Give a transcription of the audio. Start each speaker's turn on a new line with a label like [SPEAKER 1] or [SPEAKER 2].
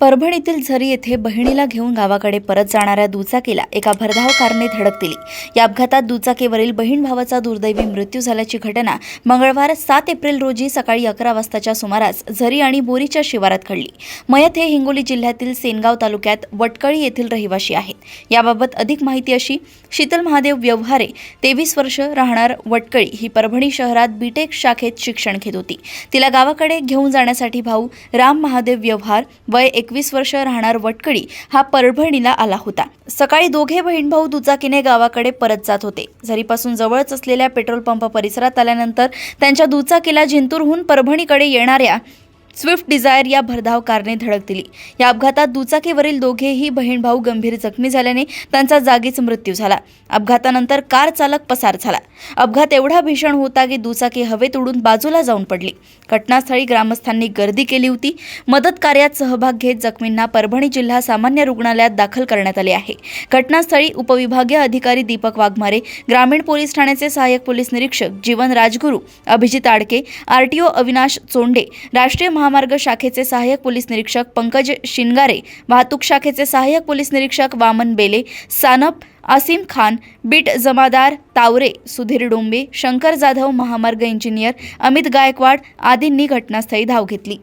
[SPEAKER 1] परभणीतील झरी येथे बहिणीला घेऊन गावाकडे परत जाणाऱ्या दुचाकीला एका भरधाव कारने धडक दिली। या अपघातात दुचाकीवरील बहीण भावाचा दुर्दैवी मृत्यू झाल्याची घटना मंगळवार 7 एप्रिल रोजी सकाळी 11 वाजताच्या सुमारास झरी आणि बोरीच्या शिवारात घडली। मयत हे हिंगोली जिल्ह्यातील सेनगाव तालुक्यात वटकळी येथील रहिवासी आहेत। याबाबत अधिक माहिती अशी, शीतल महादेव व्यवहारे 23 वर्ष, राहणार वटकळी, ही परभणी शहरात बीटेक शाखेत शिक्षण घेत होती। तिला गावाकडे घेऊन जाण्यासाठी भाऊ राम महादेव व्यवहार वय 21 वर्ष, राहणार वटकळी, हा परभणीला आला होता। सकाळी दोघे बहीण भाऊ दुचाकीने गावाकडे परत जात होते। झरीपासून जवळच असलेल्या पेट्रोल पंप परिसरात आल्यानंतर त्यांच्या दुचाकीला जिंतूरहून परभणीकडे येणाऱ्या स्विफ्ट डिझायर या भरधाव कारने धडक दिली। या अपघातात दुचाकीवरील दोघेही बहीण भाऊ गंभीर जखमी झाल्याने त्यांचा जागीच मृत्यू झाला। अपघातानंतर कार चालक पसार झाला। अपघात एवढा भीषण होता की दुचाकी हवेत उडून बाजूला जाऊन पडली। घटनास्थळी ग्रामस्थांनी गर्दी केली होती। मदत कार्यात सहभाग घेत जखमींना परभणी जिल्हा सामान्य रुग्णालयात दाखल करण्यात आले आहे। घटनास्थळी उपविभागीय अधिकारी दीपक वाघमारे, ग्रामीण पोलीस ठाण्याचे सहाय्यक पोलीस निरीक्षक जीवन राजगुरू, अभिजित आडके, आरटीओ अविनाश चोंडे, राष्ट्रीय महामार्ग शाखेचे सहाय्यक पोलीस निरीक्षक पंकज शिनगारे, वाहतूक शाखेचे सहाय्यक पोलीस निरीक्षक वामन बेले, सानप आसिम खान, बीट जमादार तावरे, सुधीर डोंबे, शंकर जाधव, महामार्ग इंजिनियर अमित गायकवाड आदींनी घटनास्थळी धाव घेतली।